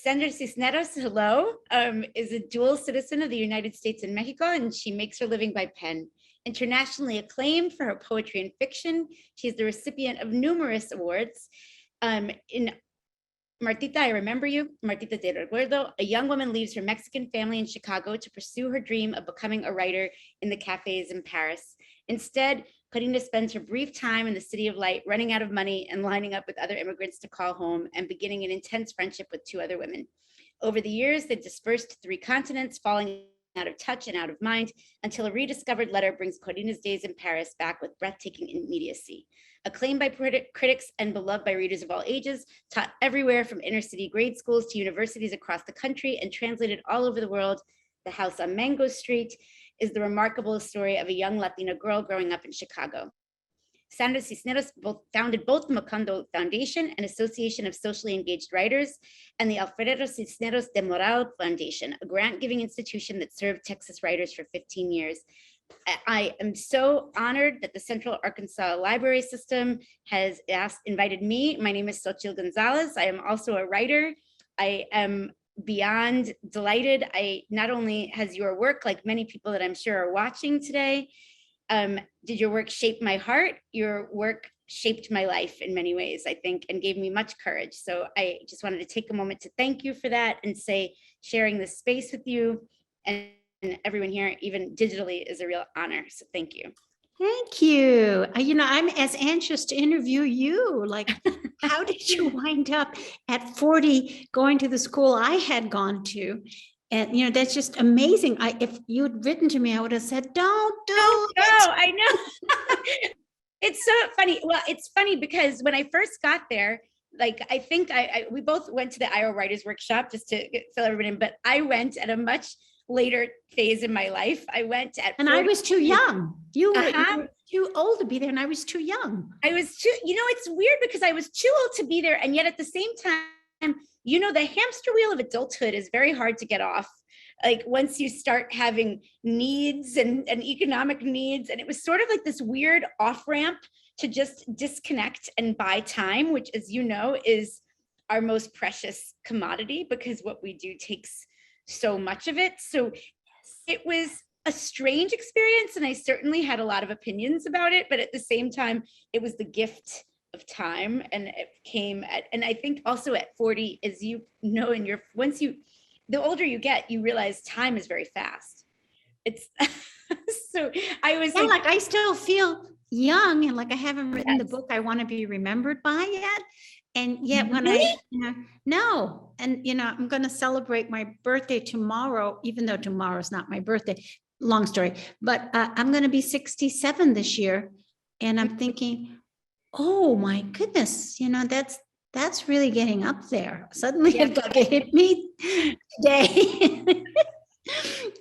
Sandra Cisneros, hello, is a dual citizen of the United States and Mexico, and she makes her living by pen. Internationally acclaimed for her poetry and fiction, she is the recipient of numerous awards. In Martita, I Remember You, Martita Te Recuerdo, a young woman leaves her Mexican family in Chicago to pursue her dream of becoming a writer in the cafes in Paris. Instead, Corina spends her brief time in the City of Light running out of money and lining up with other immigrants to call home and beginning an intense friendship with two other women. Over the years, they've dispersed to 3 continents, falling out of touch and out of mind, until a rediscovered letter brings Corina's days in Paris back with breathtaking immediacy. Acclaimed by critics and beloved by readers of all ages, taught everywhere from inner city grade schools to universities across the country and translated all over the world, The House on Mango Street is the remarkable story of a young Latina girl growing up in Chicago. Sandra Cisneros founded both the Macondo Foundation, an association of socially engaged writers, and the Alfredo Cisneros de Moral Foundation, a grant-giving institution that served Texas writers for 15 years. I am so honored that the Central Arkansas Library System has invited me. My name is Xochitl Gonzalez. I am also a writer. I am beyond delighted. Not only has your work, like many people that I'm sure are watching today, did your work shape my heart? Your work shaped my life in many ways, I think, and gave me much courage. So I just wanted to take a moment to thank you for that and say sharing this space with you and everyone here, even digitally, is a real honor. So thank you. Thank you. I'm as anxious to interview you. Like, how did you wind up at 40 going to the school I had gone to? And, that's just amazing. If you had written to me, I would have said, don't do it. No, I know. It's so funny. Well, it's funny because when I first got there, like, I think we both went to the Iowa Writers Workshop just to fill everybody in, but I went at a much later phase in my life. I went at and 40. I was too young. You were too old to be there, and I was too young. I was too, it's weird because I was too old to be there. And yet at the same time, the hamster wheel of adulthood is very hard to get off. Like once you start having needs and economic needs, and it was sort of like this weird off ramp to just disconnect and buy time, which, as you know, is our most precious commodity because what we do takes so much of it. So it was a strange experience, and I certainly had a lot of opinions about it, but at the same time, it was the gift of time, and it came at, and I think also at 40, as you know, the older you get, you realize time is very fast. It's so I was like I still feel young, and like I haven't written the book I want to be remembered by yet. And yet when no, and I'm going to celebrate my birthday tomorrow, even though tomorrow's not my birthday, long story, but I'm going to be 67 this year. And I'm thinking, oh my goodness, that's really getting up there. Suddenly it hit me today.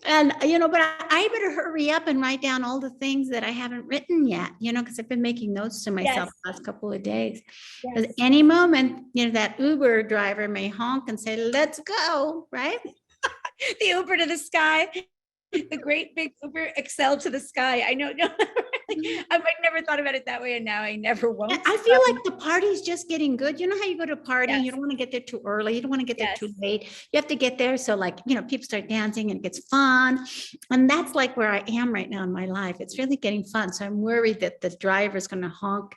And, but I better hurry up and write down all the things that I haven't written yet, because I've been making notes to myself the last couple of days. Because any moment, that Uber driver may honk and say, let's go, right? The Uber to the sky, the great big Uber Excel to the sky. I know. No. I've never thought about it that way, and now I never won't. I feel like the party's just getting good. You know how you go to a party and you don't want to get there too early. You don't want to get there too late. You have to get there. So people start dancing and it gets fun. And that's like where I am right now in my life. It's really getting fun. So I'm worried that the driver's going to honk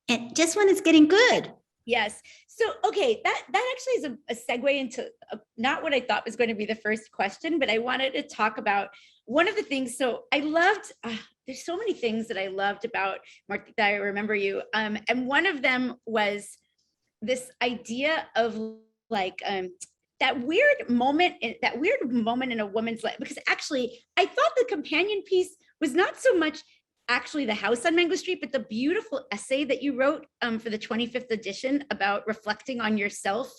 and just when it's getting good. Yes. So, okay, that actually is a segue into not what I thought was going to be the first question, but I wanted to talk about one of the things. So I loved, there's so many things that I loved about Martita, I Remember You. And one of them was this idea of that weird moment in a woman's life, because actually I thought the companion piece was not so much actually The House on Mango Street, but the beautiful essay that you wrote for the 25th edition about reflecting on yourself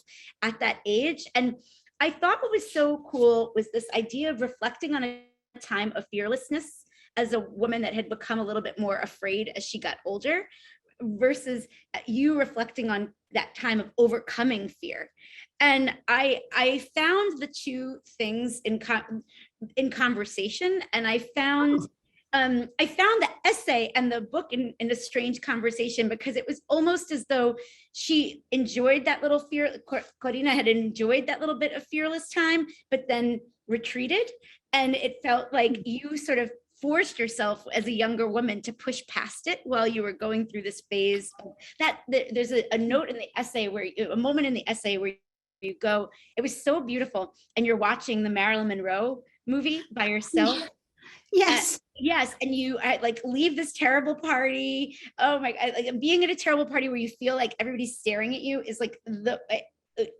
at that age. And I thought what was so cool was this idea of reflecting on a time of fearlessness as a woman that had become a little bit more afraid as she got older, versus you reflecting on that time of overcoming fear. And I found the two things in conversation, and I found I found the essay and the book in a strange conversation, because it was almost as though she enjoyed that little Corina had enjoyed that little bit of fearless time, but then retreated. And it felt like you sort of forced yourself as a younger woman to push past it while you were going through this phase. There's a note in the essay a moment in the essay where you go, it was so beautiful. And you're watching the Marilyn Monroe movie by yourself. Yes. Yes. And you like leave this terrible party. Oh my God. Like being at a terrible party where you feel like everybody's staring at you is like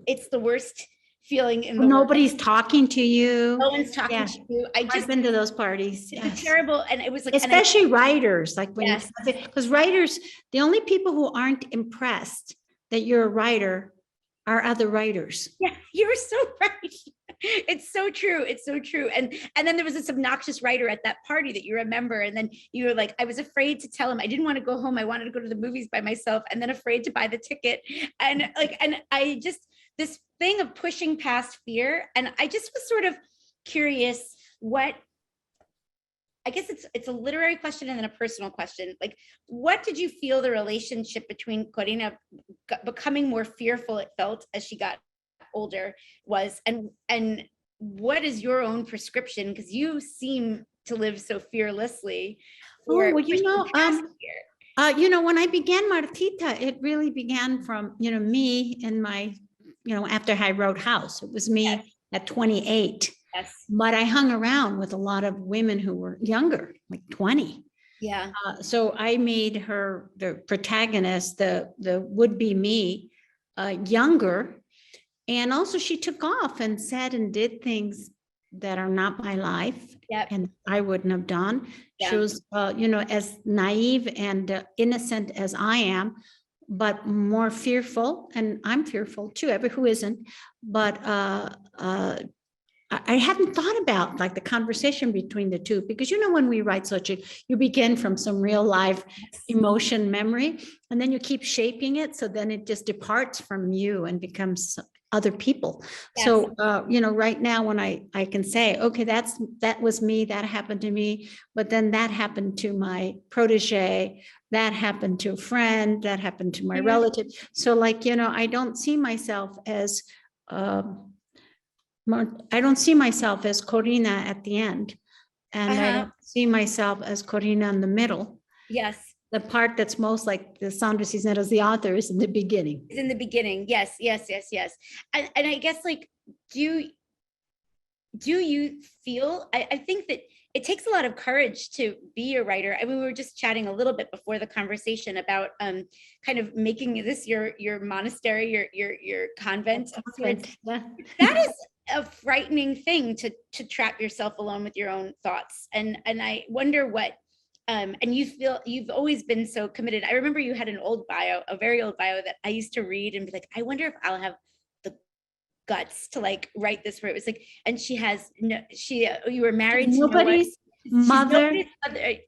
it's the worst feeling in the Nobody's world. talking to you. No one's talking to you. I've been to those parties. It's Yes. terrible. And it was like, especially writers, like when, yes, because writers, the only people who aren't impressed that you're a writer are other writers. yeah, you're so right. It's so true. It's so true. And then there was this obnoxious writer at that party that you remember. And then you were like, I was afraid to tell him. I didn't want to go home. I wanted to go to the movies by myself, and then afraid to buy the ticket. And I just, this thing of pushing past fear. And I just was sort of curious I guess it's a literary question and then a personal question. Like, what did you feel the relationship between Corina becoming more fearful, it felt as she got older, was, and what is your own prescription? Because you seem to live so fearlessly. Well, when I began Martita, it really began from, me and my, after I wrote House, it was me Yes. at 28. Yes. But I hung around with a lot of women who were younger, like 20. Yeah. So I made her, the protagonist, the would-be me, younger. And also she took off and said and did things that are not my life. Yep. And I wouldn't have done. Yeah. She was, as naive and innocent as I am, but more fearful. And I'm fearful too, who isn't. But I hadn't thought about like the conversation between the two, because when we write Xochitl, you begin from some real live emotion memory, and then you keep shaping it. So then it just departs from you and becomes other people. Yes. So, right now when I can say, okay, that was me, that happened to me, but then that happened to my protege, that happened to a friend, that happened to my relative. So like, I don't see myself as, Corina at the end, and I don't see myself as Corina in the middle. Yes. The part that's most like the Sandra Cisneros, the author, is in the beginning. Is in the beginning. Yes. And I guess like, do you feel, I think that it takes a lot of courage to be a writer. I mean, we were just chatting a little bit before the conversation about kind of making this your monastery, your convent. Yeah. That is a frightening thing to trap yourself alone with your own thoughts. And I wonder what, and you've always been so committed. I remember you had an old bio, a very old bio that I used to read and be like, I wonder if I'll have the guts to like write this, where it was like, and you were married to nobody's mother,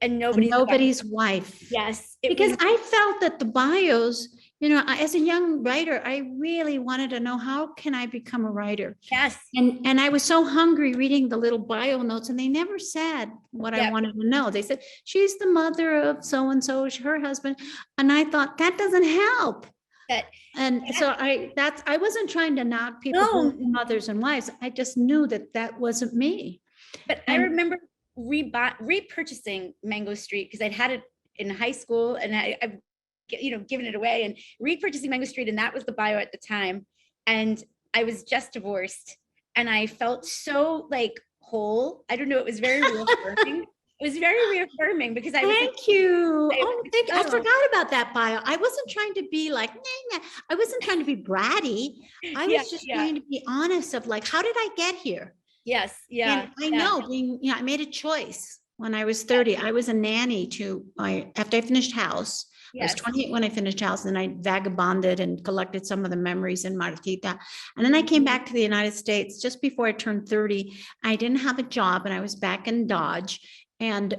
and nobody's wife. Yes. Because I felt that the bios, as a young writer, I really wanted to know, how can I become a writer? Yes. And I was so hungry reading the little bio notes, and they never said what I wanted to know. They said, she's the mother of so-and-so, her husband. And I thought, that doesn't help. So I wasn't trying to knock people, mothers and wives. I just knew that wasn't me. But I remember repurchasing Mango Street, because I'd had it in high school and I've given it away, and repurchasing Mango Street, and that was the bio at the time. And I was just divorced, and I felt so like whole. I don't know. It was very reaffirming. It was very reaffirming, because I was Thank you. I forgot about that bio. I wasn't trying to be like, nah. I wasn't trying to be bratty. I was just trying to be honest of like, how did I get here? Yes. Yeah. And I know I made a choice when I was 30. I was a nanny after I finished House. Yes. I was 28 when I finished House, and I vagabonded and collected some of the memories in Martita. And then I came back to the United States just before I turned 30. I didn't have a job, and I was back in Dodge. And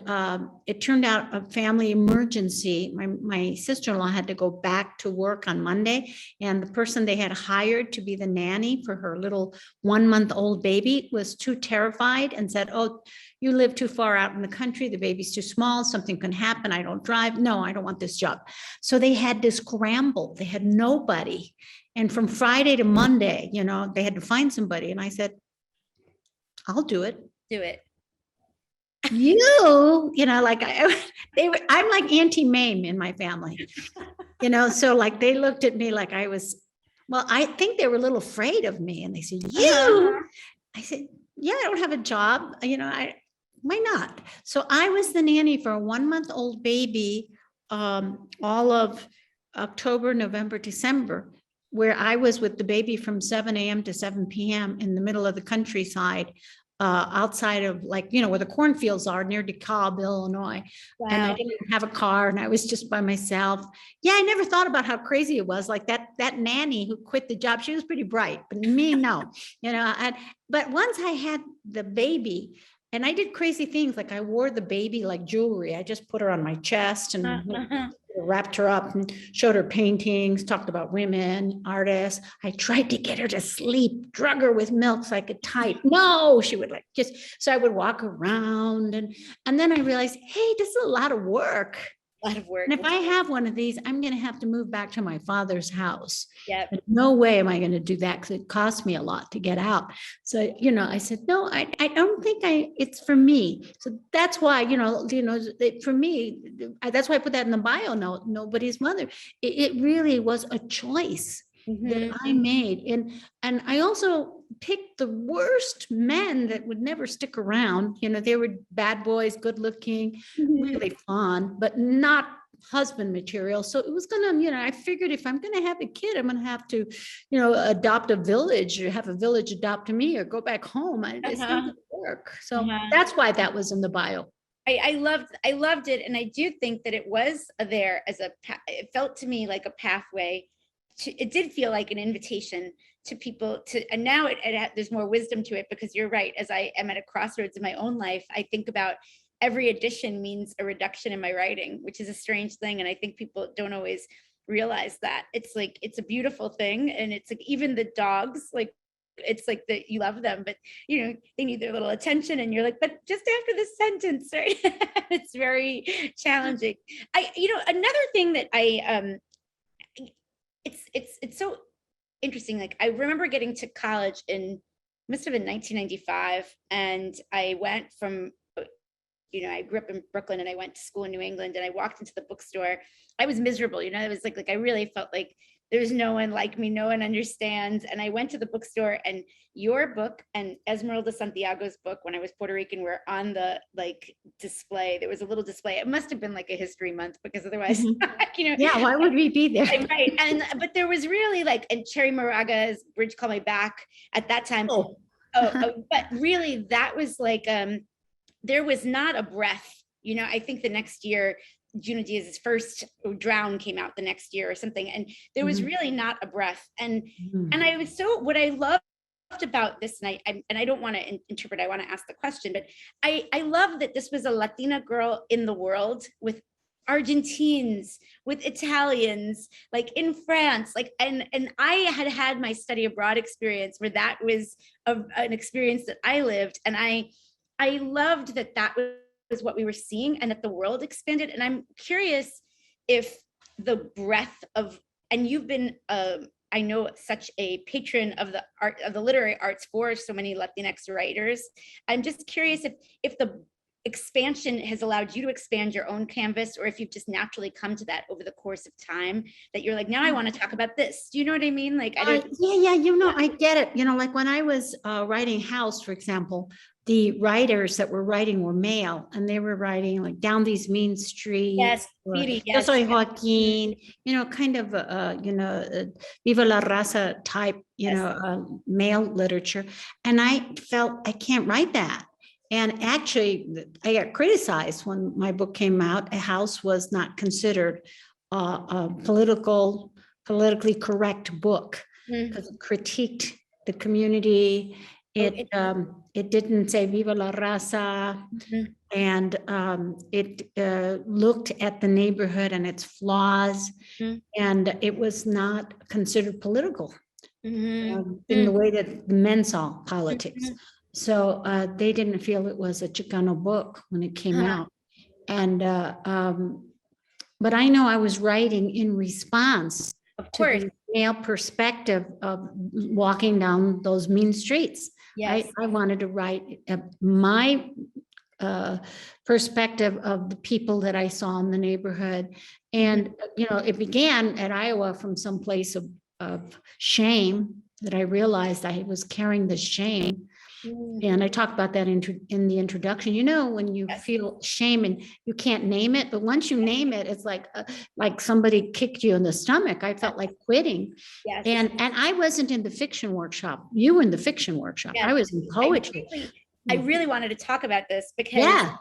it turned out a family emergency. My sister-in-law had to go back to work on Monday, and the person they had hired to be the nanny for her little 1-month-old baby was too terrified and said, "Oh, you live too far out in the country. The baby's too small. Something can happen. I don't drive. No, I don't want this job." So they had to scramble. They had nobody. And from Friday to Monday, they had to find somebody. And I said, "I'll do it." Do it. Like I'm like Auntie Mame in my family, so like they looked at me like I was, well, I think they were a little afraid of me, and they said, I said, "Yeah, I don't have a job. Why not?" So I was the nanny for a 1-month-old baby, all of October, November, December, where I was with the baby from 7 a.m. to 7 p.m. in the middle of the countryside, outside of where the cornfields are near DeKalb, Illinois. Wow. And I didn't even have a car, and I was just by myself. Yeah, I never thought about how crazy it was. Like that nanny who quit the job, she was pretty bright, but me, no. But once I had the baby, and I did crazy things, like I wore the baby like jewelry. I just put her on my chest and wrapped her up and showed her paintings, talked about women, artists. I tried to get her to sleep, drug her with milk so I could type. No, she would so I would walk around. And then I realized, hey, this is a lot of work. And if I have one of these, I'm going to have to move back to my father's house. Yeah. No way am I going to do that, because it cost me a lot to get out. So, I said, no, I don't think it's for me. So that's why, for me, that's why I put that in the bio note, nobody's mother. It really was a choice that I made. And I also picked the worst men that would never stick around. They were bad boys, good looking, really fun, but not husband material. So it was gonna, I figured if I'm gonna have a kid, I'm gonna have to, adopt a village, or have a village adopt me, or go back home. It's not gonna work. So that's why that was in the bio. I loved it. And I do think that it was there as it felt to me like a pathway. It did feel like an invitation to people and now there's more wisdom to it, because you're right. As I am at a crossroads in my own life, I think about every addition means a reduction in my writing, which is a strange thing. And I think people don't always realize that. It's a beautiful thing. And it's like, even the dogs, it's like that you love them, but they need their little attention, and you're like, but just after this sentence, right? It's very challenging. Another thing that it's so interesting. Like, I remember getting to college must have been 1995, and I went from, I grew up in Brooklyn, and I went to school in New England, and I walked into the bookstore. I was miserable. It was like I really felt like there's no one like me, no one understands. And I went to the bookstore, and your book and Esmeralda Santiago's book, When I Was Puerto Rican, were on the display. There was a little display. It must have been like a history month, because otherwise, Yeah, why would we be there? Right. But there was really and Cherry Moraga's Bridge Called Me Back at that time. But really that was there was not a breath. I think the next year, Junot Díaz's first Drown came out the next year or something, and there was really not a breath. And I was what I loved about this night, and I don't want to interpret, I want to ask the question, but I love that this was a Latina girl in the world, with Argentines, with Italians, in France, and I had my study abroad experience where that was an experience that I lived, and I loved that was what we were seeing, and that the world expanded. And I'm curious if the breadth of, and you've been I know such a patron of the art, of the literary arts, for so many Latinx writers. I'm just curious if the expansion has allowed you to expand your own canvas, or if you've just naturally come to that over the course of time, that you're like, now I want to talk about this. Do you know what I mean? I get it. When I was writing House, for example, the writers that were writing were male, and they were writing Down These Mean Streets. Yes, Yo Soy Joaquin, kind of, Viva la Raza type, male literature. And I felt I can't write that. And actually, I got criticized when my book came out. A House was not considered a politically correct book, because it critiqued the community It didn't say Viva la Raza, Mhm. and it looked at the neighborhood and its flaws, Mhm. and it was not considered political Mhm. in the way that the men saw politics. Mhm. So they didn't feel it was a Chicano book when it came Uh-huh. out. And but I know I was writing in response Of to course. the male perspective of walking down those mean streets. Yes. I wanted to write my perspective of the people that I saw in the neighborhood. And, you know, it began at Iowa from some place of shame that I realized I was carrying the shame. Mhm. And I talk about that in the introduction. You know, when you Yes. feel shame and you can't name it, but once you name it, it's like somebody kicked you in the stomach. I felt like quitting. Yes. And I wasn't in the fiction workshop. You were in the fiction workshop. Yes. I was in poetry. I really wanted to talk about this because Yeah.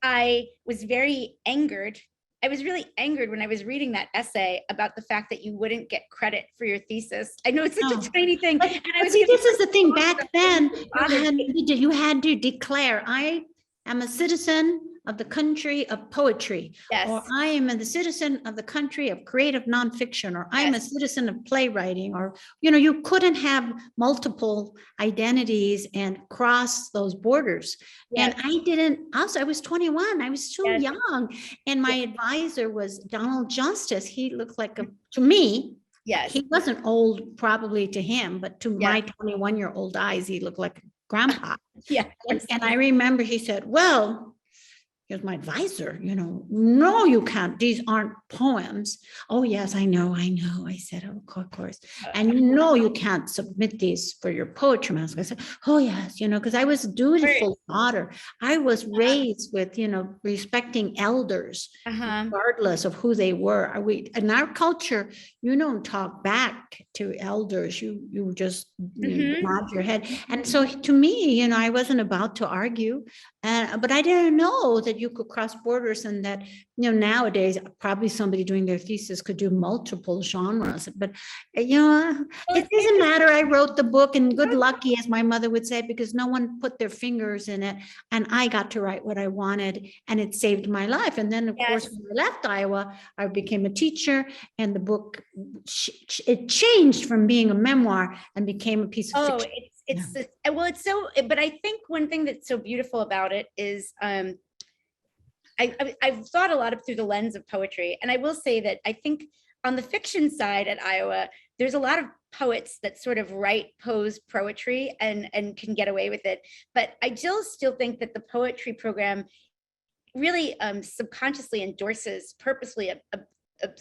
I was very angered. I was really angered when I was reading that essay about the fact that you wouldn't get credit for your thesis. I know it's such Oh. a tiny thing. But, And I but was see, like, this is the thing. Back then, bothered me. you had to declare, I am a citizen of the country of poetry, Yes. or I am a citizen of the country of creative nonfiction, or I'm a Yes. citizen of playwriting, or, you know, you couldn't have multiple identities and cross those borders. Yes. And I didn't, also, I was 21, I was too Yes. young. And my advisor was Donald Justice. He looked like to me, Yes. he wasn't old probably to him, but to Yeah. my 21-year-old eyes, he looked like grandpa. Yes. And I remember he said, well, here's my advisor, you know, no, you can't. These aren't poems. Oh, yes, I know. I said, oh, of course. And you know, you can't submit these for your poetry master. I said, oh, yes, you know, because I was a dutiful daughter. I was raised with, you know, respecting elders, regardless of who they were. In our culture, you don't talk back to elders. You just nod your head. And so to me, you know, I wasn't about to argue, but I didn't know that you could cross borders, and that, you know, nowadays probably somebody doing their thesis could do multiple genres. But you know, it doesn't matter. I wrote the book, and good lucky, as my mother would say, because no one put their fingers in it, and I got to write what I wanted, and it saved my life. And then, of course, when I left Iowa, I became a teacher, and the book it changed from being a memoir and became a piece of fiction. It's so, but I think one thing that's so beautiful about it is I've thought a lot of through the lens of poetry. And I will say that I think on the fiction side at Iowa, there's a lot of poets that sort of write prose poetry and can get away with it. But I still think that the poetry program really subconsciously endorses purposely a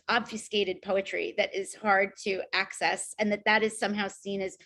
obfuscated poetry that is hard to access, and that is somehow seen as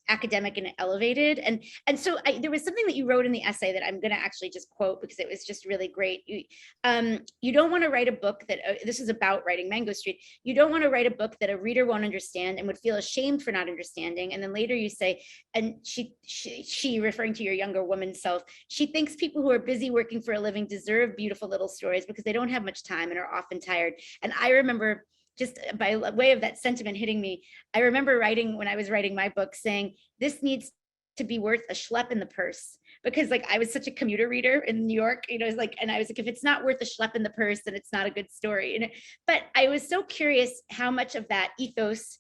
academic and elevated. And so there was something that you wrote in the essay that I'm going to actually just quote because it was just really great. You don't want to write a book that this is about writing Mango Street. You don't want to write a book that a reader won't understand and would feel ashamed for not understanding. And then later you say, and she referring to your younger woman self, she thinks people who are busy working for a living deserve beautiful little stories because they don't have much time and are often tired. And I remember, just by way of that sentiment hitting me, I remember writing, when I was writing my book, saying this needs to be worth a schlep in the purse, because like I was such a commuter reader in New York, you know, it's like, and I was like, if it's not worth a schlep in the purse, then it's not a good story. And but I was so curious how much of that ethos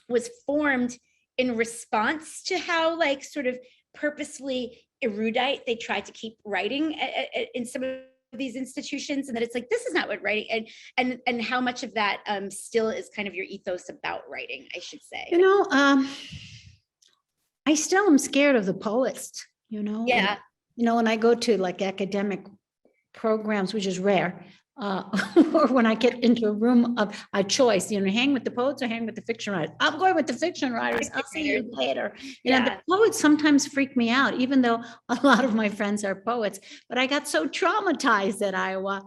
was formed in response to how like sort of purposefully erudite they tried to keep writing in some of these institutions, and that it's like, this is not what writing, and how much of that still is kind of your ethos about writing, I should say. You know, I still am scared of the poets, you know. Yeah. You know, when I go to like academic programs, which is rare, or when I get into a room of a choice, you know, hang with the poets or hang with the fiction writers. I'm going with the fiction writers. I'll see you later. You know, the poets sometimes freak me out, even though a lot of my friends are poets. But I got so traumatized at Iowa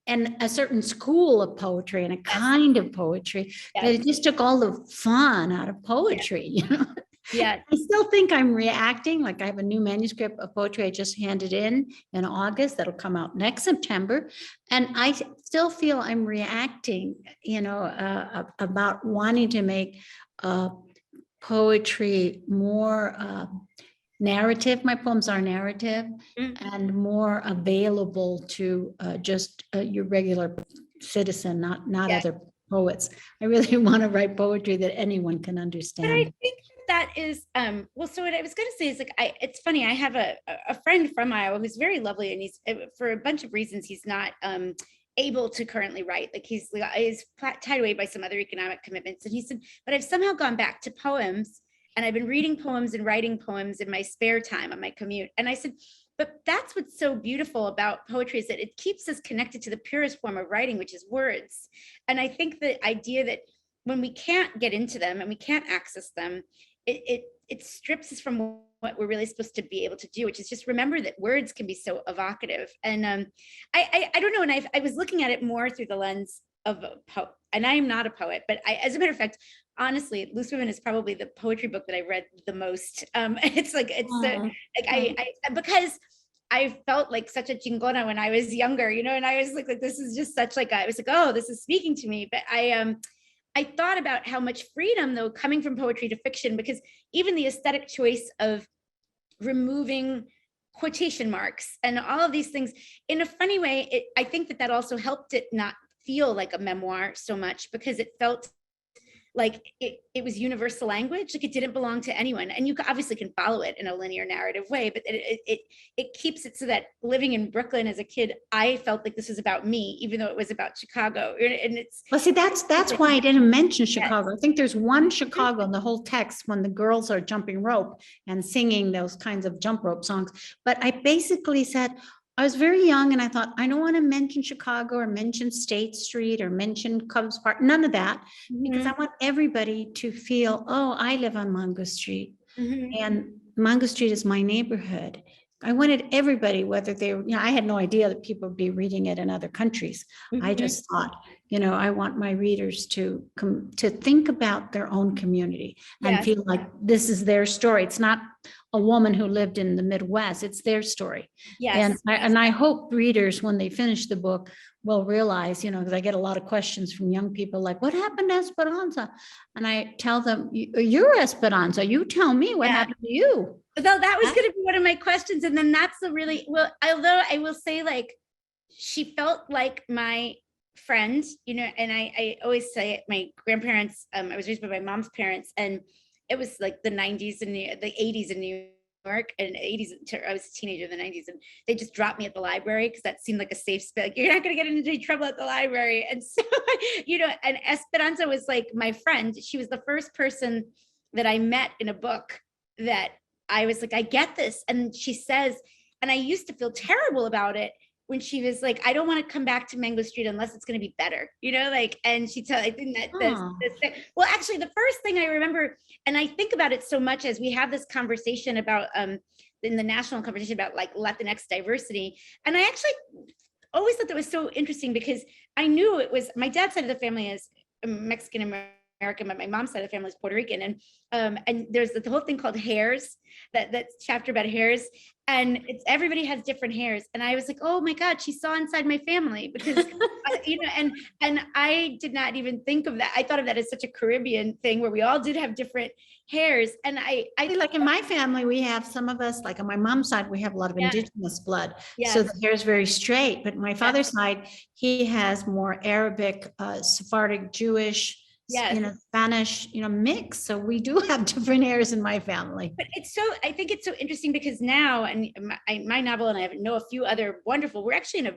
and a certain school of poetry and a kind of poetry that it just took all the fun out of poetry, you know. Yeah. I still think I'm reacting. Like I have a new manuscript of poetry I just handed in August that'll come out next September. And I still feel I'm reacting, you know, about wanting to make poetry more narrative. My poems are narrative Mhm. and more available to just your regular citizen, not Yeah. other poets. I really want to write poetry that anyone can But I understand. think that is well, so what I was going to say is like it's funny, I have a friend from Iowa who's very lovely, and he's for a bunch of reasons he's not able to currently write, like he's tied away by some other economic commitments, and he said, but I've somehow gone back to poems, and I've been reading poems and writing poems in my spare time on my commute. And I said, but that's what's so beautiful about poetry, is that it keeps us connected to the purest form of writing, which is words. And I think the idea that when we can't get into them and we can't access them, it strips us from what we're really supposed to be able to do, which is just remember that words can be so evocative. And I don't know, and I was looking at it more through the lens of a poet, and I am not a poet, but as a matter of fact, honestly, Loose Women is probably the poetry book that I read the most. It's like because I felt like such a chingona when I was younger, and I was like this is just such like I was like, oh, this is speaking to me. But I thought about how much freedom, though, coming from poetry to fiction, because even the aesthetic choice of removing quotation marks and all of these things in a funny way, I think that also helped it not feel like a memoir so much, because it felt like it was universal language, like it didn't belong to anyone, and you obviously can follow it in a linear narrative way, but it keeps it so that living in Brooklyn as a kid, I felt like this was about me, even though it was about Chicago. And it's Well, see, that's why I didn't mention Chicago. Yes. I think there's one Chicago in the whole text when the girls are jumping rope and singing those kinds of jump rope songs. But I basically said, I was very young and I thought, I don't want to mention Chicago or mention State Street or mention Cubs Park, none of that, because I want everybody to feel, oh, I live on Mango Street and Mango Street is my neighborhood. I wanted everybody, whether they were, I had no idea that people would be reading it in other countries. I just thought, I want my readers to come to think about their own community and feel like this is their story. It's not a woman who lived in the Midwest, it's their story. Yes. And I hope readers, when they finish the book, will realize, because I get a lot of questions from young people like, what happened to Esperanza? And I tell them, you're Esperanza, you tell me what happened to you. So that was going to be one of my questions. And then that's the really, well, although I will say, like, she felt like my friend, and I always say it, my grandparents, I was raised by my mom's parents, and it was like the 90s and the 80s in New York, and 80s, I was a teenager in the 90s, and they just dropped me at the library because that seemed like a safe space. Like, you're not going to get into any trouble at the library. And so, and Esperanza was like my friend. She was the first person that I met in a book that I was like, I get this. And she says, and I used to feel terrible about it when she was like, I don't want to come back to Mango Street unless it's going to be better, and she I think that well, actually the first thing I remember, and I think about it so much as we have this conversation about, in the national conversation about like Latinx diversity. And I actually always thought that was so interesting, because I knew it was, my dad's side of the family is Mexican American, but my mom's side of the family is Puerto Rican. And there's the whole thing called hairs, that chapter about hairs. And it's everybody has different hairs. And I was like, oh my God, she saw inside my family, because, and I did not even think of that. I thought of that as such a Caribbean thing where we all did have different hairs. And I like in my family, we have some of us, like on my mom's side, we have a lot of indigenous blood. So the hair is very straight, but my father's side, he has more Arabic, Sephardic, Jewish, Spanish, mix. So we do have different hairs in my family. But I think it's so interesting, because now, and my novel, and I know a few other wonderful, we're actually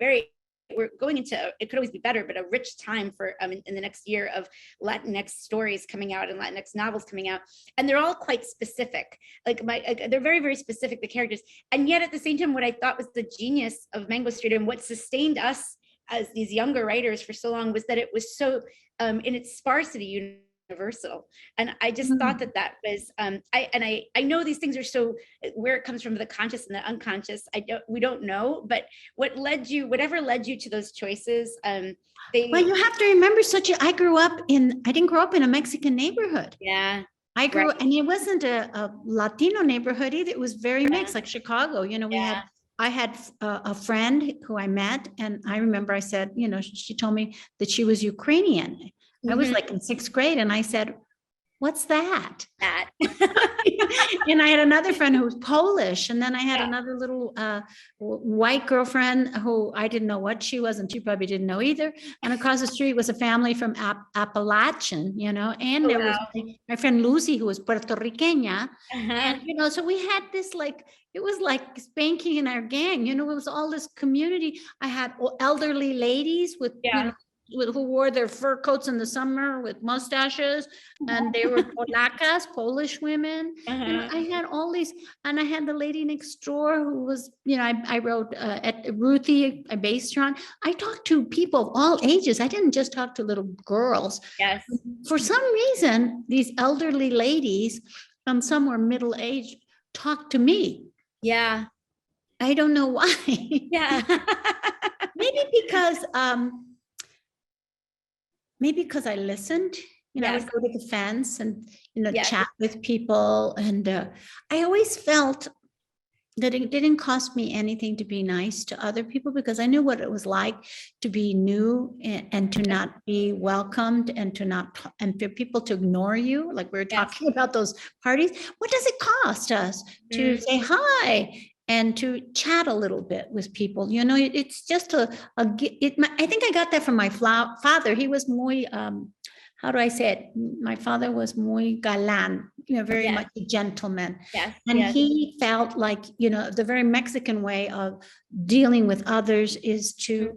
we're going into, it could always be better, but a rich time for in the next year of Latinx stories coming out and Latinx novels coming out. And they're all quite specific. They're very, very specific, the characters. And yet at the same time, what I thought was the genius of Mango Street and what sustained us as these younger writers for so long was that it was so in its sparsity universal. And I just thought that was I know these things are so, where it comes from, the conscious and the unconscious, we don't know, but whatever led you to those choices, well, you have to remember, I didn't grow up in a Mexican neighborhood. I grew up, and it wasn't a Latino neighborhood either. It was very mixed, like Chicago. I had a friend who I met, and I remember I said, she told me that she was Ukrainian. I was like in 6th grade, and I said, what's that? That. And I had another friend who was Polish. And then I had another little white girlfriend who I didn't know what she was, and she probably didn't know either. And across the street was a family from Appalachian, and there was my friend Lucy, who was Puerto Riqueña. And, so we had this it was like spanking in our gang, it was all this community. I had elderly ladies with, who wore their fur coats in the summer with mustaches, and they were Polacas, Polish women. I had all these, and I had the lady next door who was, I wrote at Ruthie, I based her on. I talked to people of all ages. I didn't just talk to little girls. Yes. For some reason, these elderly ladies, some were middle-aged, talked to me. Yeah. I don't know why. Yeah. Maybe because I listened, I would go to the fence and, chat with people. And I always felt that it didn't cost me anything to be nice to other people, because I knew what it was like to be new and to not be welcomed, and and for people to ignore you. Like we were talking about those parties. What does it cost us to say hi and to chat a little bit with people? It's just I think I got that from my father. He was muy, how do I say it? My father was muy galán, very much a gentleman. Yes. And he felt like, the very Mexican way of dealing with others is to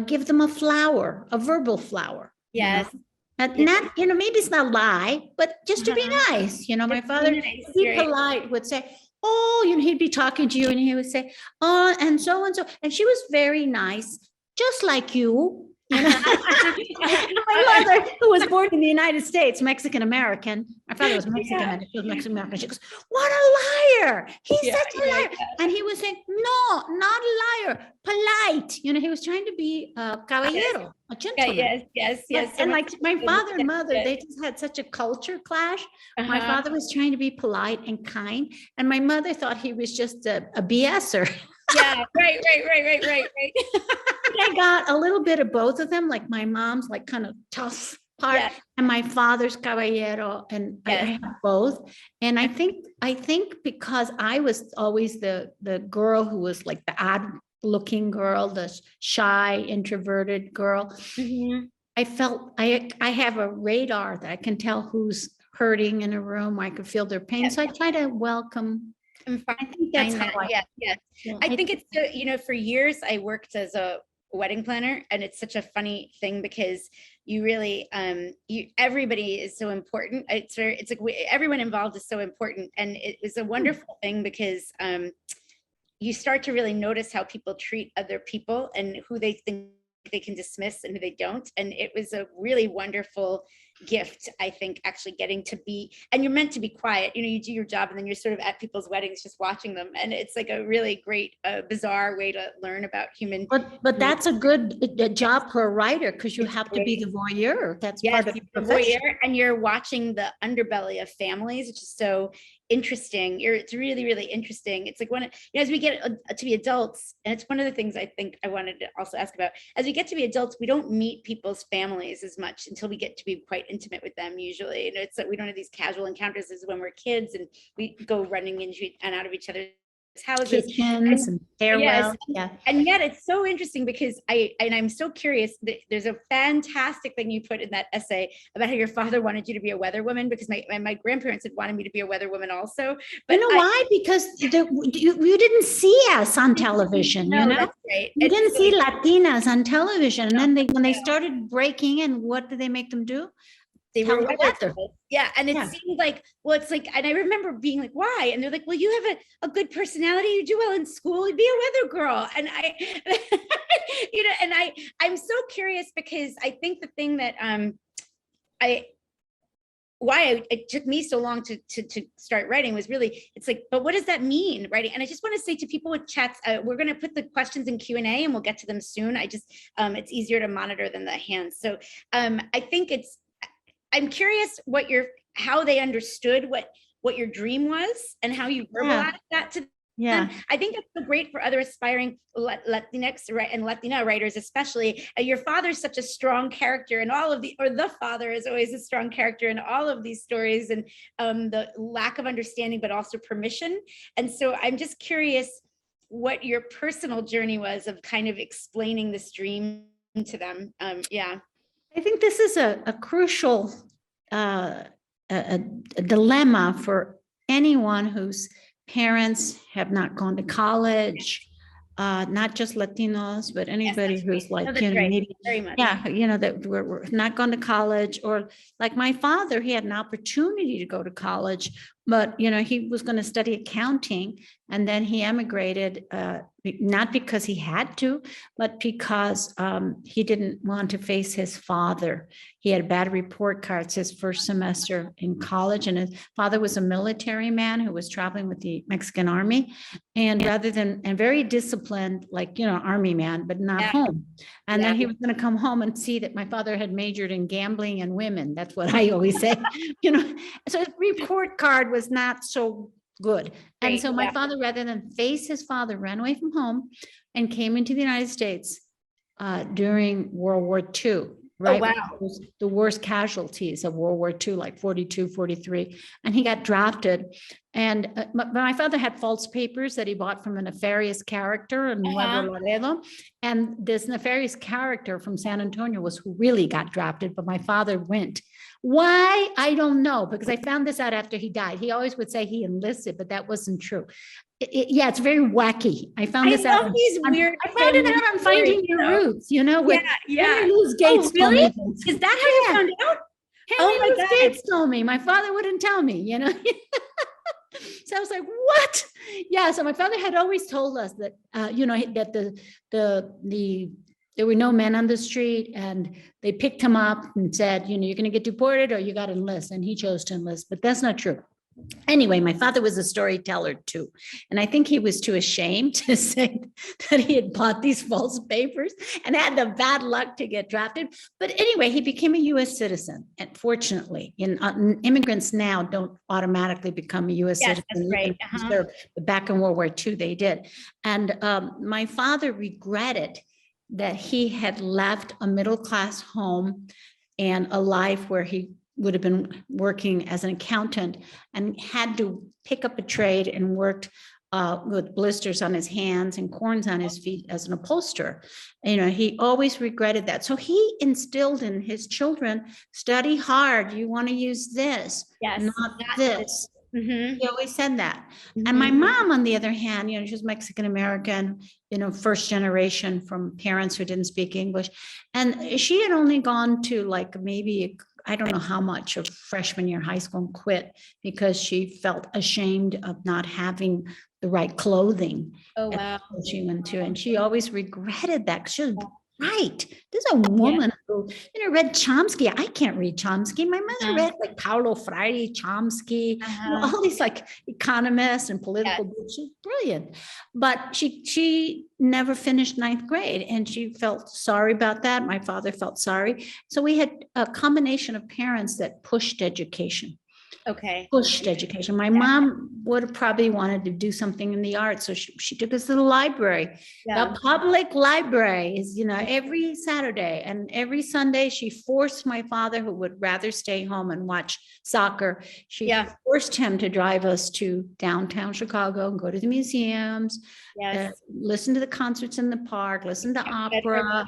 give them a flower, a verbal flower. Yes. And not, maybe it's not lie, but just to be nice. My father, to be polite, would say, oh, he'd be talking to you and he would say, oh, and so. And she was very nice, just like you. My mother, who was born in the United States, Mexican American. My father was Mexican, and she was Mexican American. She goes, "What a liar! He's such a liar!" And he was saying, "No, not a liar, polite." He was trying to be a caballero, a gentleman. Yes. And like my father and mother, they just had such a culture clash. My father was trying to be polite and kind, and my mother thought he was just a BSer. Yeah, right. I got a little bit of both of them, like my mom's kind of tough part, and my father's caballero, and I have both. And I think because I was always the girl who was like the odd looking girl, the shy, introverted girl, I felt I have a radar that I can tell who's hurting in a room. I could feel their pain. So I try to welcome. I think that's how I think it's, for years I worked as a wedding planner, and it's such a funny thing because you really, everybody is so important. It's like everyone involved is so important. And it was a wonderful thing because you start to really notice how people treat other people and who they think they can dismiss and who they don't. And it was a really wonderful gift, I think, actually getting to be, and you're meant to be quiet, you do your job and then you're sort of at people's weddings just watching them, and it's like a really great bizarre way to learn about human. But that's a good job for a writer, because you have to be the voyeur. That's part of the profession. Voyeur, and you're watching the underbelly of families, which is so interesting. It's really, really interesting. It's like as we get to be adults, and it's one of the things I think I wanted to also ask about. As we get to be adults, we don't meet people's families as much until we get to be quite intimate with them usually. It's like we don't have these casual encounters as when we're kids and we go running into and out of each other's houses, kitchens and stairwell. And yet it's so interesting because I'm so curious that there's a fantastic thing you put in that essay about how your father wanted you to be a weather woman, because my grandparents had wanted me to be a weather woman also. But why? Because you didn't see us on television. That's right. You didn't see Latinas on television, and then when they started breaking in, what did they make them do? They were weather. Yeah. And it seemed like, it's like, and I remember being like, why? And they're like, well, you have a good personality. You do well in school. You'd be a weather girl. And I'm so curious because I think the thing that it took me so long to start writing was really, it's like, but what does that mean, writing? And I just want to say to people with chats, we're going to put the questions in Q&A and we'll get to them soon. It's easier to monitor than the hands. So I think I'm curious how they understood what your dream was and how you verbalized that to Yeah. I think that's so great for other aspiring Latinx and Latina writers, especially. Your father's such a strong character in all of the father is always a strong character in all of these stories, and the lack of understanding, but also permission. And so I'm just curious what your personal journey was of kind of explaining this dream to them. Yeah. I think this is a crucial a dilemma for anyone whose parents have not gone to college, not just Latinos, but anybody Yes, who's like, no, right. maybe, very much. yeah, that we're not gone to college, or like my father, he had an opportunity to go to college, but, he was going to study accounting, and then he emigrated, not because he had to, but because he didn't want to face his father. He had bad report cards his first semester in college, and his father was a military man who was traveling with the Mexican army, and very disciplined, like, army man, but not home. And then he was going to come home and see that my father had majored in gambling and women. That's what I always say, so his report card was not so good. And so my father, rather than face his father, ran away from home and came into the United States during World War II. Right. Oh, wow. It was the worst casualties of World War II, like 42, 43. And he got drafted. And my father had false papers that he bought from a nefarious character in Nuevo Laredo. And this nefarious character from San Antonio was who really got drafted, but my father went. Why? I don't know, because I found this out after he died. He always would say he enlisted, but that wasn't true. It's very wacky. I found this out. These weird. I found it out on Finding Your Roots, with Henry Louis Gates. Oh, really? Is that how you found out? Henry Louis Gates told me. My father wouldn't tell me, So I was like, what? Yeah. So my father had always told us that, that there were no men on the street, and they picked him up and said, you're going to get deported or you got to enlist. And he chose to enlist, but that's not true. Anyway, my father was a storyteller too. And I think he was too ashamed to say that he had bought these false papers and had the bad luck to get drafted. But anyway, he became a U.S. citizen. And fortunately, immigrants now don't automatically become a U.S. citizen. That's right. But back in World War II, they did. And my father regretted that he had left a middle-class home and a life where he would have been working as an accountant and had to pick up a trade and worked with blisters on his hands and corns on his feet as an upholsterer. He always regretted that. So he instilled in his children, study hard. You want to use this, not this. Mm-hmm. He always said that. Mm-hmm. And my mom, on the other hand, she was Mexican-American, first generation from parents who didn't speak English. And she had only gone to like maybe I don't know how much of freshman year high school and quit because she felt ashamed of not having the right clothing. Oh, wow. She went to, and she always regretted that. She was right. There's a woman who, read Chomsky. I can't read Chomsky. My mother read like Paulo Freire, Chomsky, all these like economists and political books. She's brilliant, but she never finished ninth grade, and she felt sorry about that. My father felt sorry. So we had a combination of parents that pushed education. Pushed education. My mom would have probably wanted to do something in the arts. So she took us to the library. The public library is, every Saturday and every Sunday, she forced my father, who would rather stay home and watch soccer. She forced him to drive us to downtown Chicago and go to the museums, listen to the concerts in the park, listen to opera.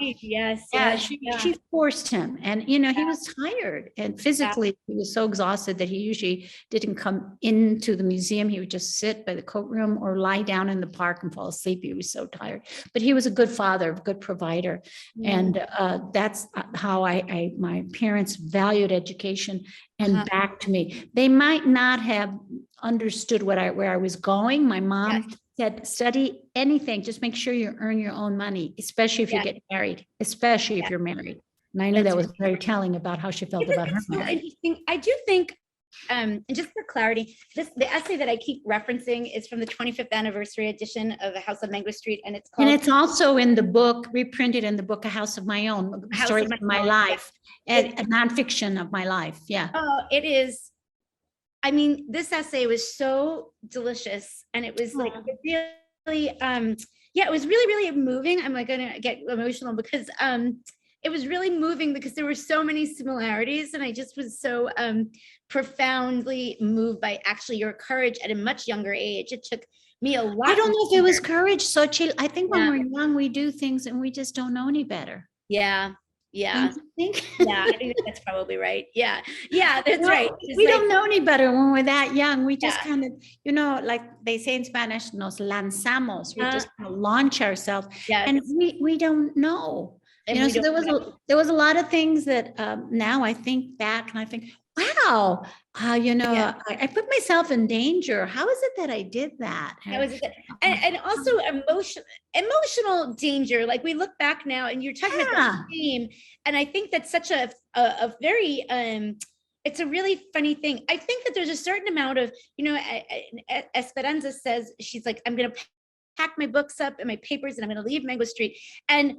She forced him. And, he was tired, and physically he was so exhausted that he usually didn't come into the museum. He would just sit by the coat room or lie down in the park and fall asleep. He was so tired, but he was a good father, a good provider. And that's how my parents valued education and back to me. They might not have understood where I was going. My mom said, study anything, just make sure you earn your own money, especially if you get married, especially if you're married. And I knew that was very telling about how she felt about her marriage. Interesting. I do think, and just for clarity, the essay that I keep referencing is from the 25th anniversary edition of A House on Mango Street, and it's called. And it's also in the book, reprinted in the book, A House of My Own, Stories of My Life, a nonfiction of my life. Yeah. Oh, it is I mean, this essay was so delicious, and it was like really, yeah, it was really, really moving. I'm like gonna get emotional because it was really moving because there were so many similarities, and I just was so profoundly moved by actually your courage at a much younger age. It took me a lot. I don't know if it was courage, Xochitl. I think when Yeah. we're young, we do things and we just don't know any better. Yeah. Yeah. Don't you think? Yeah, I think that's probably right. Yeah. Yeah, that's right. It's We like, don't know any better when we're that young. We just Yeah. kind of, you know, like they say in Spanish, nos lanzamos. We just kind of launch ourselves, yes. and we don't know. And You know, we so don't know. there was a lot of things that now I think back and I think, wow, you know, Yeah. I put myself in danger. How is it that I did that? That was it. And also emotional danger. Like we look back now, and you're talking about Yeah. the shame, and I think that's such a very it's a really funny thing. I think that there's a certain amount of, you know, Esperanza says, she's like, I'm gonna pack my books up and my papers, and I'm gonna leave Mango Street. And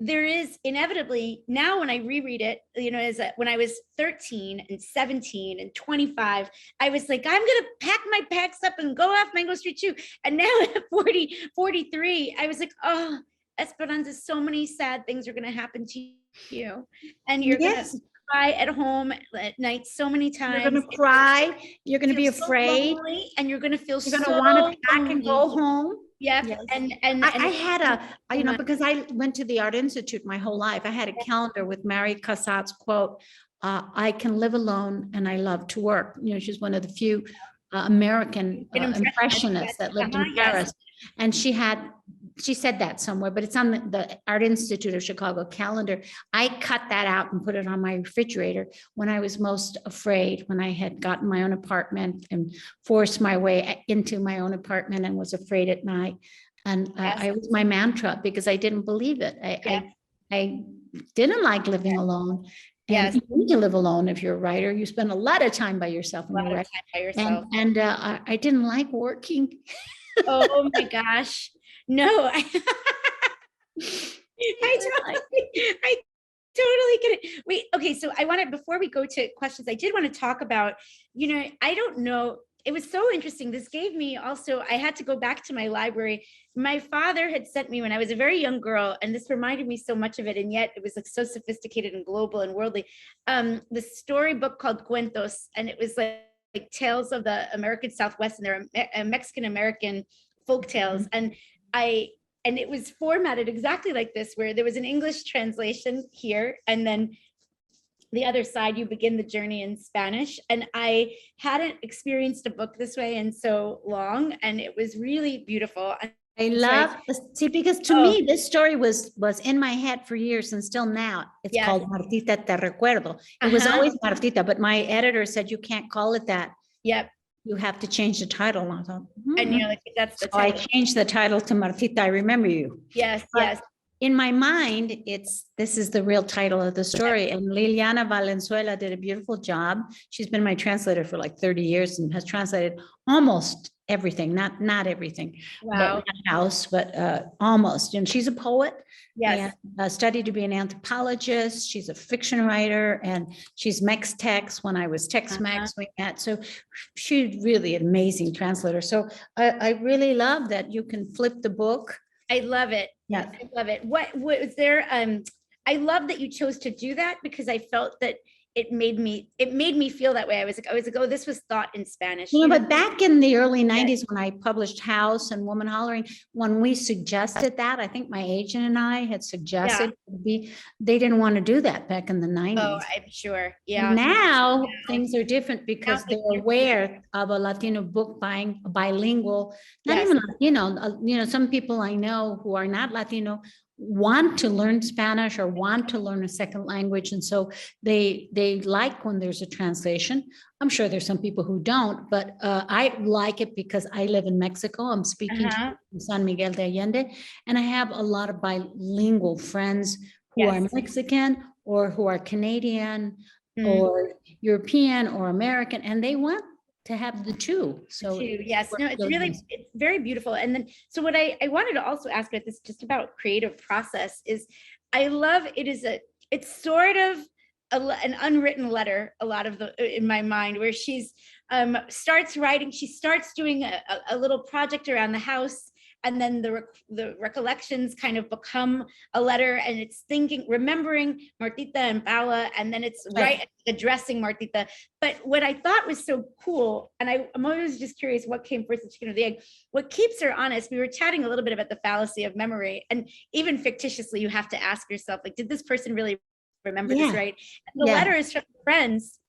there is inevitably now, when I reread it, you know, when I was 13 and 17 and 25, I was like, I'm gonna pack my packs up and go off Mango Street too. And now at 40, 43, I was like, oh, Esperanza, so many sad things are gonna happen to you, and you're Yes. gonna cry at home at night so many times. You're gonna cry. You're gonna be Feel so afraid. lonely, and you're gonna feel You're so gonna want to pack and go lonely. home. Yeah. Yes. And I had you know, much. because I went to the Art Institute my whole life. I had a calendar with Mary Cassatt's quote, I can live alone and I love to work. You know, she's one of the few American impressionists that lived in Paris. And she said that somewhere, but it's on the Art Institute of Chicago calendar. I cut that out and put it on my refrigerator when I was most afraid, when I had gotten my own apartment and forced my way into my own apartment and was afraid at night. And I was my mantra because I didn't believe it. I didn't like living alone. And you need to live alone if you're a writer. You spend a lot of time by yourself when you're writing. And I didn't like working. Oh my gosh. No, I totally get it. Wait, okay. So I want to, before we go to questions, I did want to talk about, you know, I don't know. It was so interesting. This gave me also, I had to go back to my library. My father had sent me when I was a very young girl, and this reminded me so much of it. And yet it was like so sophisticated and global and worldly. The storybook called Cuentos. And it was like tales of the American Southwest, and they're Mexican-American folk tales. And it was formatted exactly like this, where there was an English translation here, and then the other side, you begin the journey in Spanish. And I hadn't experienced a book this way in so long, and it was really beautiful. I love, see, because to me, this story was in my head for years, and still now. It's called Martita Te Recuerdo. It was always Martita, but my editor said you can't call it that. Yep. You have to change the title. And I thought, and you're like, that's the title. I changed the title to Martita, I Remember You. Yes, but in my mind, this is the real title of the story. And Liliana Valenzuela did a beautiful job. She's been my translator for like 30 years and has translated almost everything, not everything. Wow. But not house, but almost. And she's a poet. Yes. And studied to be an anthropologist. She's a fiction writer, and she's Mex-Tex. When I was Tex-Mex, we met. So she's really an amazing translator. So I really love that you can flip the book. I love it. Yeah, I love it. What was there? I love that you chose to do that, because I felt that it made me feel that way. I was like, oh, this was thought in Spanish. You know, but back in the early 90s, when I published House and Woman Hollering, when we suggested that, I think my agent and I had suggested they didn't want to do that back in the 90s. Oh, I'm sure. Yeah. Now things are different because they're aware of a Latino book buying, bilingual, not even Latino, some people I know who are not Latino want to learn Spanish or want to learn a second language. And so they like when there's a translation. I'm sure there's some people who don't, but I like it because I live in Mexico. I'm speaking to San Miguel de Allende, and I have a lot of bilingual friends who are Mexican or who are Canadian or European or American, and they want to have the two. So yes, no, it's very beautiful. And then, so what I wanted to also ask about this, just about creative process, is I love, it's sort of an unwritten letter, a lot of in my mind, where she's starts writing. She starts doing a little project around the house, and then the recollections kind of become a letter, and it's remembering Martita and Paula, and then it's addressing Martita. But what I thought was so cool, and I'm always just curious, what came first, the chicken or the egg? What keeps her honest? We were chatting a little bit about the fallacy of memory, and even fictitiously, you have to ask yourself, like, did this person really remember this, right? And the letters from friends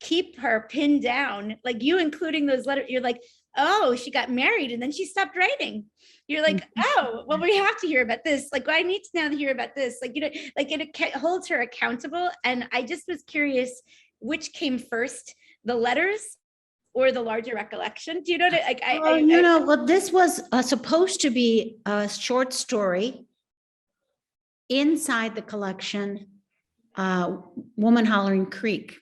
keep her pinned down, like you including those letters. You're like, oh, she got married and then she stopped writing. You're like, oh, well, we have to hear about this. Like, I need to now hear about this. Like, like it holds her accountable. And I just was curious, which came first, the letters or the larger recollection? Do you know what well, this was supposed to be a short story inside the collection, Woman Hollering Creek.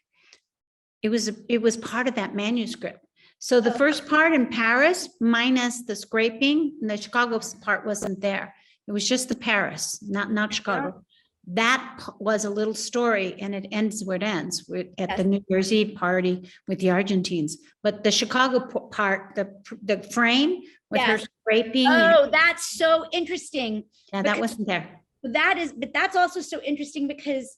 It was part of that manuscript. So the first part in Paris, minus the scraping, and the Chicago part wasn't there. It was just the Paris, not Chicago. That was a little story, and it ends where it ends, at the New Year's Eve party with the Argentines. But the Chicago part, the frame with her scraping. Oh, that's so interesting. Yeah, that wasn't there. But that's also so interesting because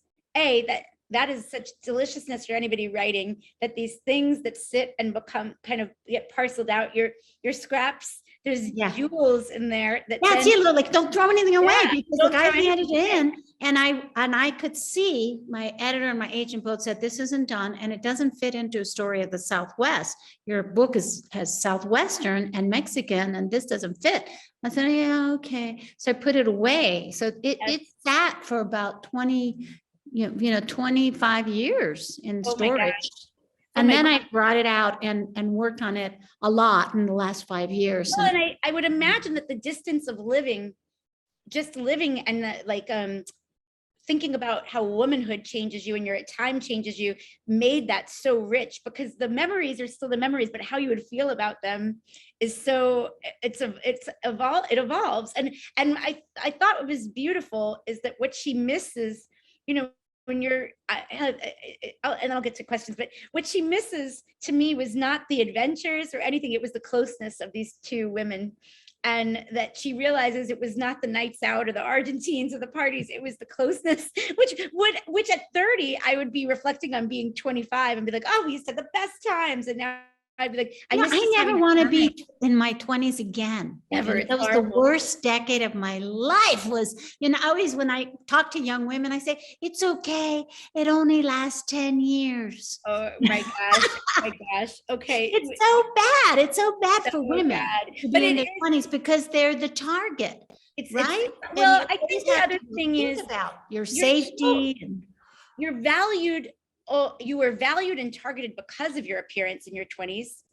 that is such deliciousness for anybody writing, that these things that sit and become kind of get parceled out, your scraps, there's jewels in there that like, don't throw anything away, because the guy handed it in, and I could see my editor and my agent both said, this isn't done and it doesn't fit into a story of the Southwest. Your book has Southwestern and Mexican, and this doesn't fit. I said, yeah, okay. So I put it away. So it sat for about 25 years in storage. And then I brought it out and worked on it a lot in the last 5 years. Well, and I would imagine that the distance of living and thinking about how womanhood changes you and your time changes you made that so rich, because the memories are still the memories, but how you would feel about them is so it evolves. And I thought what was beautiful is that what she misses, when you're, and I'll get to questions, but what she misses to me was not the adventures or anything. It was the closeness of these two women, and that she realizes it was not the nights out or the Argentines or the parties. It was the closeness, which at 30, I would be reflecting on being 25 and be like, oh, we used to have the best times. And now I'd be like, I never want to be in my 20s again. Never. That was the worst decade of my life. Was, always when I talk to young women, I say, it's okay. It only lasts 10 years. Oh my gosh. My gosh. Okay. It's so bad. It's so bad for women to be in their 20s, because they're the target. Right? Well, I think the other thing is about your safety. You're valued. You were valued and targeted because of your appearance in your 20s.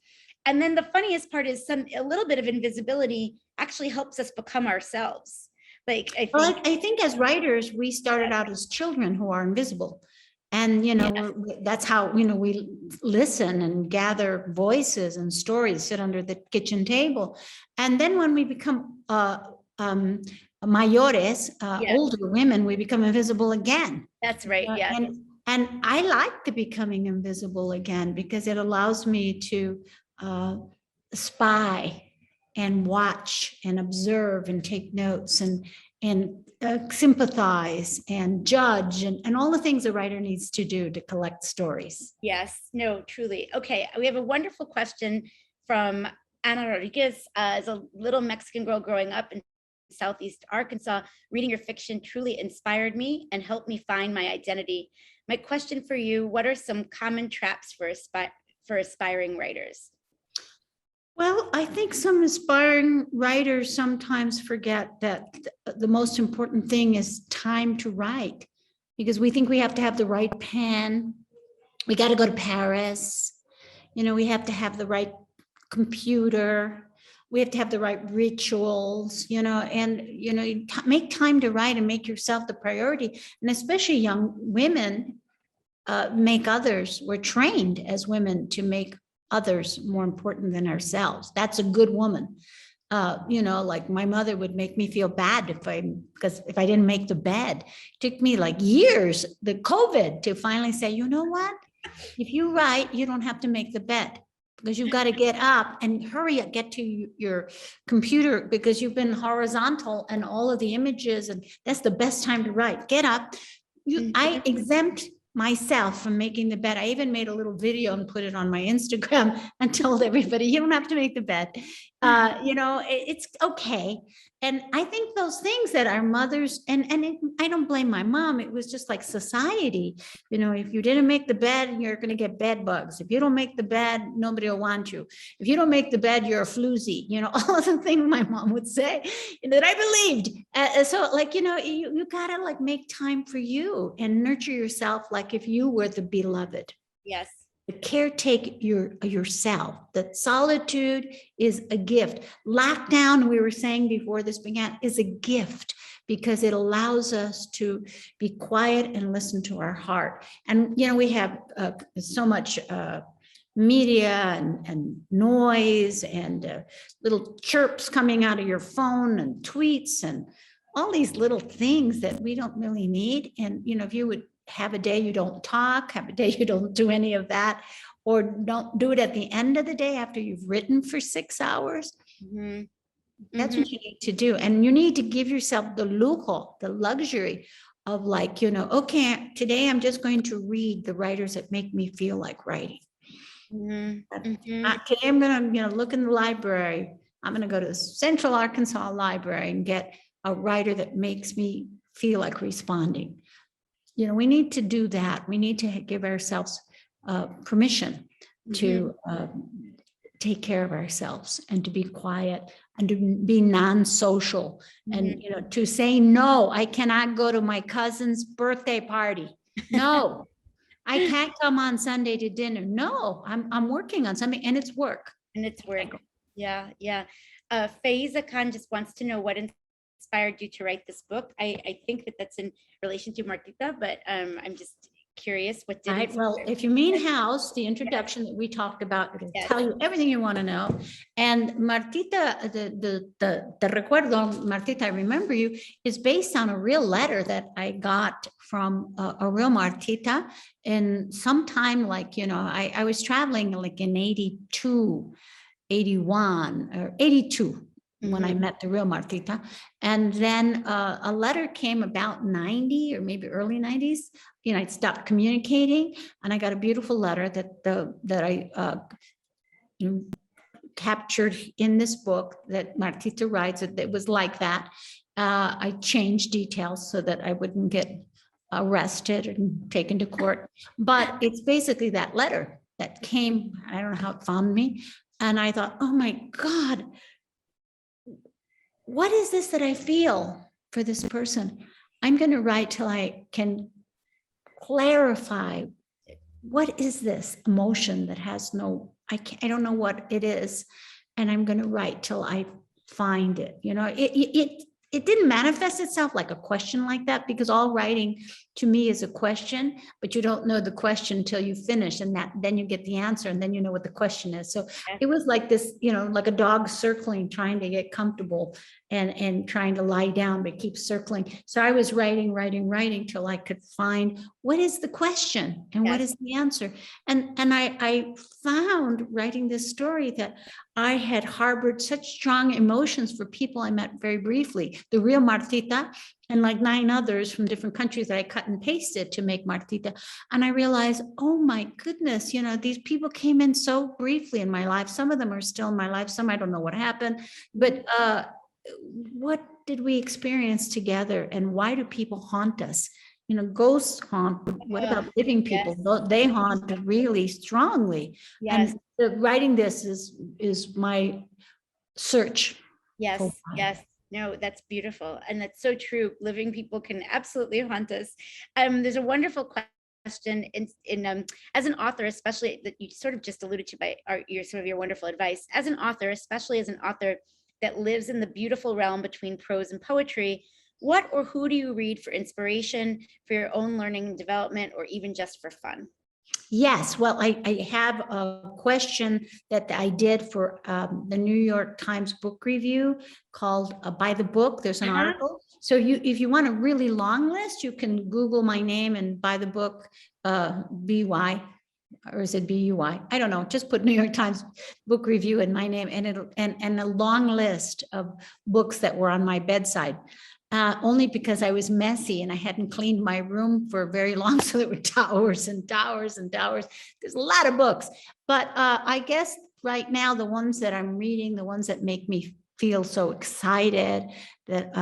And then the funniest part is a little bit of invisibility actually helps us become ourselves. I think as writers, we started out as children who are invisible. And, that's how, we listen and gather voices and stories, sit under the kitchen table. And then when we become mayores, older women, we become invisible again. That's right. Yeah. And I like the becoming invisible again, because it allows me to spy and watch and observe and take notes and sympathize and judge and all the things a writer needs to do to collect stories. Yes, no, truly. Okay, we have a wonderful question from Ana Rodriguez. As a little Mexican girl growing up in Southeast Arkansas, reading your fiction truly inspired me and helped me find my identity. My question for you, what are some common traps for aspiring writers? Well, I think some aspiring writers sometimes forget that the most important thing is time to write, because we think we have to have the right pen. We got to go to Paris. We have to have the right computer. We have to have the right rituals, make time to write and make yourself the priority. And especially young women make others. We're trained as women to make others more important than ourselves. That's a good woman. like my mother would make me feel bad because if I didn't make the bed. It took me like years, the COVID, to finally say, you know what? If you write, you don't have to make the bed, because you've got to get up and hurry up, get to your computer, because you've been horizontal and all of the images, and that's the best time to write. Get up. I exempt myself from making the bed. I even made a little video and put it on my Instagram and told everybody, you don't have to make the bed. It's okay. And I think those things that our mothers, I don't blame my mom. It was just like society. If you didn't make the bed, you're going to get bed bugs. If you don't make the bed, nobody will want you. If you don't make the bed, you're a floozy. All of the things my mom would say that I believed. You gotta like make time for you and nurture yourself like if you were the beloved. Yes. The caretake yourself. That solitude is a gift. Lockdown, we were saying before this began, is a gift because it allows us to be quiet and listen to our heart. And we have so much media and noise and little chirps coming out of your phone and tweets and all these little things that we don't really need. And if you would have a day you don't talk, have a day you don't do any of that, or don't do it at the end of the day after you've written for 6 hours. Mm-hmm. That's what you need to do. And you need to give yourself the lujo, the luxury of like, okay, today I'm just going to read the writers that make me feel like writing. Today I'm going to look in the library. I'm going to go to the Central Arkansas Library and get a writer that makes me feel like responding. We need to do that. We need to give ourselves permission to take care of ourselves and to be quiet and to be non-social and, to say, no, I cannot go to my cousin's birthday party. No, I can't come on Sunday to dinner. No, I'm working on something and it's work. Yeah. Yeah. Faiza Khan just wants to know what inspired you to write this book. I think that's in relation to Martita, but I'm just curious what did it. Well, if you mean house, the introduction that we talked about, it'll tell you everything you want to know. And Martita, the recuerdo, Martita, I remember you, is based on a real letter that I got from a real Martita. And sometime like, I was traveling like in 82, 81 or 82. When I met the real Martita. And then a letter came about 90 or maybe early 90s. I stopped communicating and I got a beautiful letter that I captured in this book that Martita writes. It was like that. I changed details so that I wouldn't get arrested and taken to court. But it's basically that letter that came, I don't know how it found me. And I thought, oh my God, what is this that I feel for this person? I'm going to write till I can clarify what is this emotion that has no, I don't know what it is. And I'm going to write till I find it. It didn't manifest itself like a question like that, because all writing to me is a question, but you don't know the question until you finish, and then you get the answer, and then you know what the question is. So it was like this, like a dog circling, trying to get comfortable and trying to lie down, but keep circling. So I was writing till I could find what is the question and what is the answer. And I found writing this story that I had harbored such strong emotions for people I met very briefly. The real Martita and like 9 others from different countries that I cut and pasted to make Martita. And I realized, oh my goodness, these people came in so briefly in my life. Some of them are still in my life. Some I don't know what happened, but what did we experience together, and why do people haunt us? Ghosts haunt. What about living people? They haunt really strongly. And writing this is my search. Yes. No, that's beautiful. And that's so true. Living people can absolutely haunt us. There's a wonderful question in as an author, especially that you sort of just alluded to by some of your wonderful advice. As an author, especially as an author that lives in the beautiful realm between prose and poetry, what or who do you read for inspiration, for your own learning and development, or even just for fun? Yes, well, I have a question that I did for the New York Times book review called By the Book. There's an article. So if you want a really long list, you can Google my name and buy the book, BY, or is it BUY? I don't know. Just put New York Times book review in my name, and it'll and a long list of books that were on my bedside. Only because I was messy and I hadn't cleaned my room for very long. So there were towers and towers and towers. There's a lot of books, but I guess right now, the ones that I'm reading, the ones that make me feel so excited, that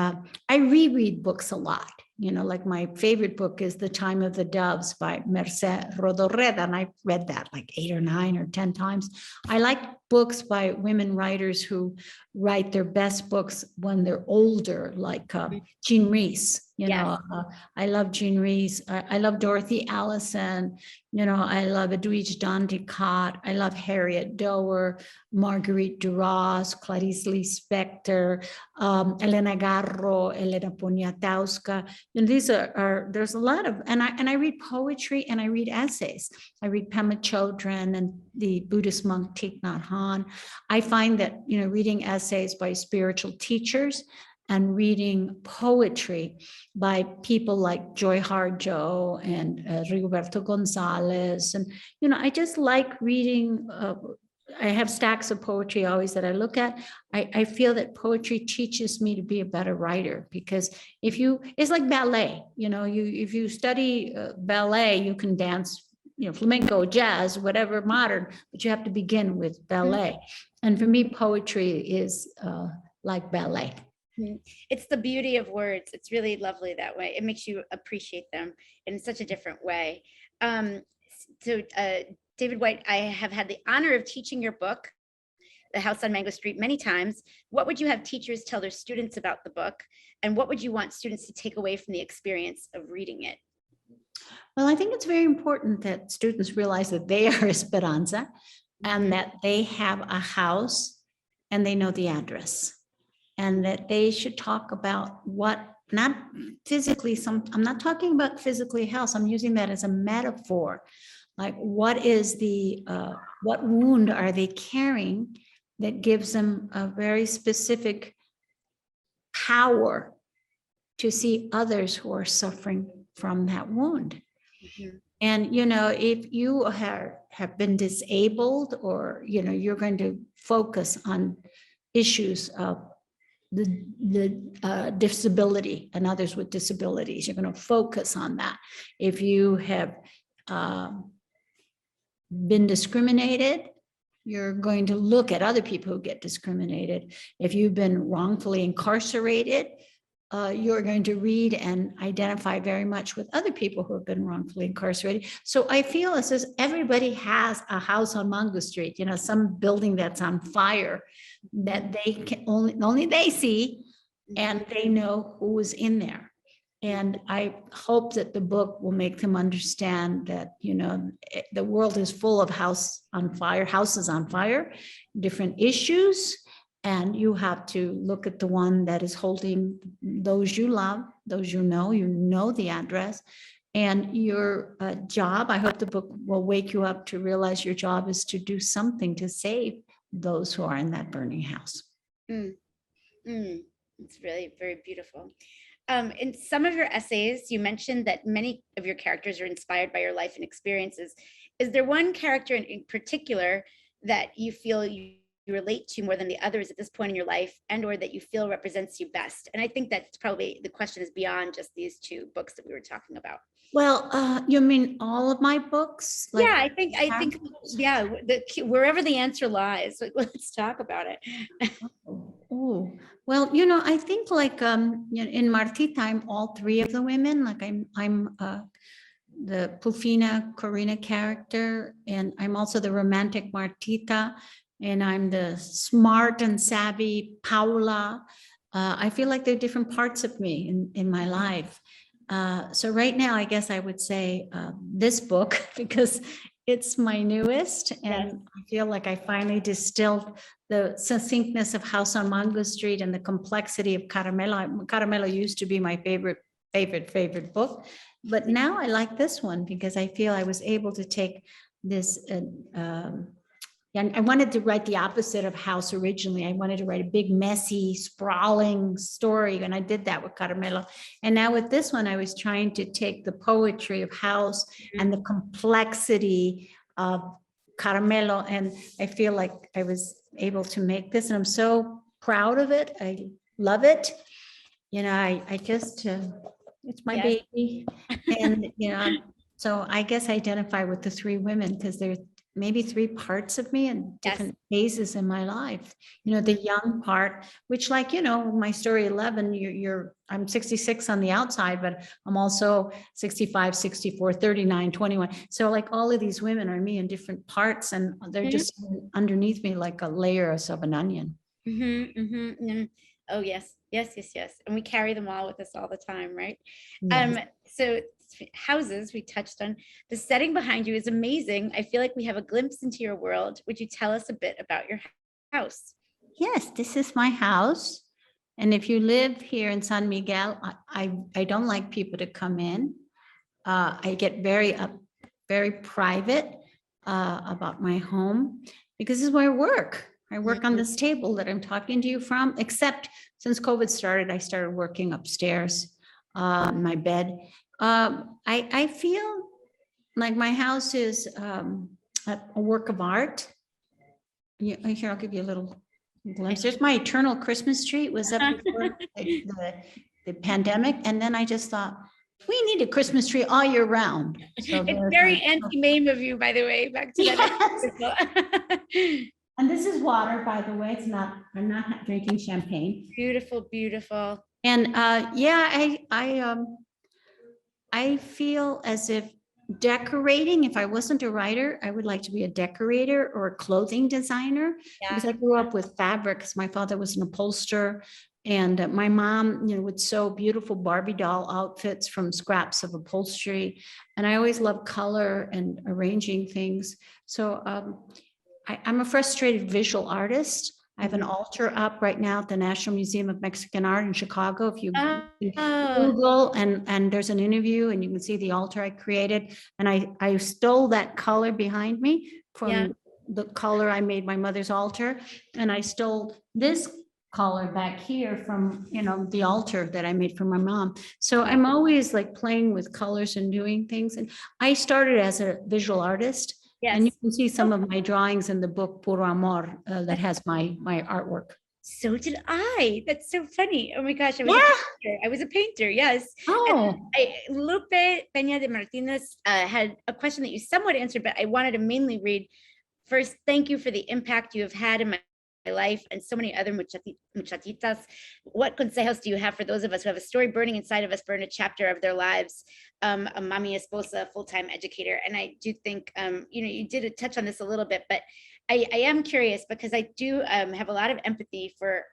I reread books a lot. You know, like my favorite book is The Time of the Doves by Mercè Rodoreda, and I read that like 8 or 9 or 10 times. I like books by women writers who write their best books when they're older, like Jean Rhys. You know, I love Jean Rhys. I love Dorothy Allison. You know, I love Edwidge Dandicott. I love Harriet Dower, Marguerite Duras, Clarice Lispector, Elena Garro, Elena Poniatowska. And these there's a lot of, and I read poetry and I read essays. I read Pema Chodron and the Buddhist monk Thich Nhat Hanh. I find that, you know, reading essays by spiritual teachers and reading poetry by people like Joy Harjo and Rigoberto Gonzalez. And, you know, I just like reading. I have stacks of poetry always that I look at. I feel that poetry teaches me to be a better writer, because it's like ballet, you know, if you study ballet, you can dance, you know, flamenco, jazz, whatever, modern, but you have to begin with ballet. And for me, poetry is like ballet. It's the beauty of words. It's really lovely that way. It makes you appreciate them in such a different way. David White, I have had the honor of teaching your book, The House on Mango Street, many times. What would you have teachers tell their students about the book? And what would you want students to take away from the experience of reading it? Well, I think it's very important that students realize that they are Esperanza and that they have a house and they know the address, and that they should talk about what, not physically, I'm not talking about physically house. I'm using that as a metaphor. Like, what is what wound are they carrying that gives them a very specific power to see others who are suffering from that wound? And, you know, if you have been disabled, or, you know, you're going to focus on issues of the disability and others with disabilities, you're going to focus on that. If you have been discriminated, you're going to look at other people who get discriminated. If you've been wrongfully incarcerated, you're going to read and identify very much with other people who have been wrongfully incarcerated. So I feel as if everybody has a house on Mango Street, you know, some building that's on fire that they can only they see, and they know who is in there. And I hope that the book will make them understand that, you know, the world is full of houses on fire, different issues. And you have to look at the one that is holding those you love, those you know the address. And your job, I hope the book will wake you up to realize your job is to do something to save those who are in that burning house. It's really very beautiful. In some of your essays, you mentioned that many of your characters are inspired by your life and experiences. Is there one character in particular that you feel you relate to more than the others at this point in your life, and or that you feel represents you best? And I think that's probably, the question is beyond just these 2 books that we were talking about. Well, you mean all of my books? Like, yeah, I think, yeah, wherever the answer lies, let's talk about it. Oh, well, you know, I think like you know, in Martita, I'm all 3 of the women. Like I'm the Pufina Corina character, and I'm also the romantic Martita, and I'm the smart and savvy Paula. I feel like there are different parts of me in my life. So right now, I guess I would say this book, because it's my newest, and I feel like I finally distilled the succinctness of House on Mango Street and the complexity of Caramelo. Caramelo used to be my favorite favorite book. But now I like this one because I feel I was able to take this, and I wanted to write the opposite of House originally. I wanted to write a big, messy, sprawling story, and I did that with Caramelo. And now with this one, I was trying to take the poetry of House and the complexity of Caramelo, and I feel like I was able to make this, and I'm so proud of it. I love it. You know, I just, it's my Yes. baby. And, you know, so I guess I identify with the three women because there's maybe three parts of me in different phases in my life. You know, the young part, which, like, you know, my story 11, I'm 66 on the outside, but I'm also 65, 64, 39, 21. So like all of these women are me in different parts, and they're just underneath me like a layer of an onion. Oh, yes. And we carry them all with us all the time, right? Yes. So houses we touched on. The setting behind you is amazing. I feel like we have a glimpse into your world. Would you tell us a bit about your house? Yes, this is my house. And if you live here in San Miguel, I don't like people to come in. I get very private about my home because this is where I work. I work on this table that I'm talking to you from, except since COVID started, I started working upstairs in my bed. I feel like my house is a work of art. Yeah, here, I'll give you a little glimpse. There's my eternal Christmas tree. It was up before the pandemic. And then I just thought, we need a Christmas tree all year round. So it's very anti-meme of you, by the way, back to that. And this is water, by the way. I'm not drinking champagne. Beautiful, beautiful. And yeah, I feel as if decorating, if I wasn't a writer, I would like to be a decorator or a clothing designer, because I grew up with fabrics. My father was an upholsterer, and my mom, you know, would sew beautiful Barbie doll outfits from scraps of upholstery. And I always loved color and arranging things. So I'm a frustrated visual artist. I have an altar up right now at the National Museum of Mexican Art in Chicago. If you Google and there's an interview, and you can see the altar I created. And I stole that color behind me from the color I made my mother's altar. And I stole this color back here from, you know, the altar that I made for my mom. So I'm always like playing with colors and doing things. And I started as a visual artist. Yes. And you can see some of my drawings in the book Puro Amor that has my artwork. So did I. That's so funny. Oh my gosh. I was a painter. Yes. Oh. Lupe Peña de Martinez had a question that you somewhat answered, but I wanted to mainly read. First, thank you for the impact you have had in my life and so many other muchachitas. What consejos do you have for those of us who have a story burning inside of us, burn a chapter of their lives? A mami esposa, full-time educator. And I do think, you know, you did touch on this a little bit, but I am curious because I do have a lot of empathy for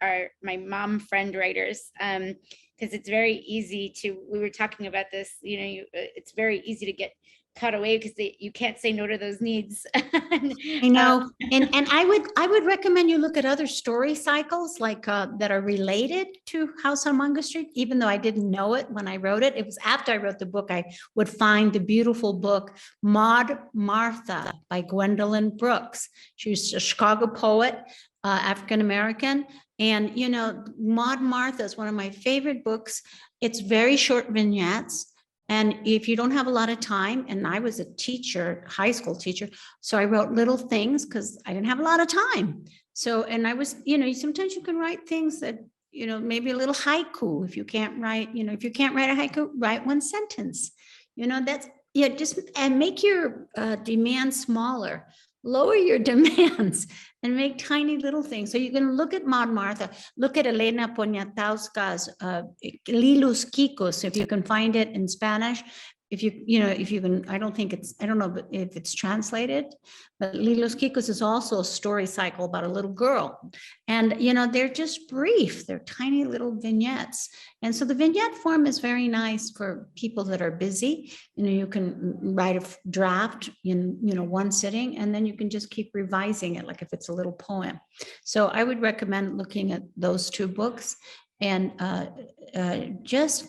my mom friend writers, because it's very easy we were talking about this, you know, it's very easy to get caught away because you can't say no to those needs. I know. And I would recommend you look at other story cycles like that are related to House on Mungo Street, even though I didn't know it when I wrote it. It was after I wrote the book, I would find the beautiful book, Maud Martha by Gwendolyn Brooks. She was a Chicago poet, African-American. And, you know, Maud Martha is one of my favorite books. It's very short vignettes. And if you don't have a lot of time, and I was a teacher, high school teacher, so I wrote little things because I didn't have a lot of time. So, and I was, you know, sometimes you can write things that, you know, maybe a little haiku. If you can't write, you know, if you can't write a haiku, write one sentence. You know, that's, yeah, just, and make your demands smaller. Lower your demands and make tiny little things. So you can look at Maud Martha, look at Elena Poniatowska's Lilus Kikos, if you can find it in Spanish. If you can, I don't know if it's translated, but Lilus Kikos is also a story cycle about a little girl. And, you know, they're just brief, they're tiny little vignettes. And so the vignette form is very nice for people that are busy. You know, you can write a draft in, you know, one sitting, and then you can just keep revising it, like if it's a little poem. So I would recommend looking at those two books and just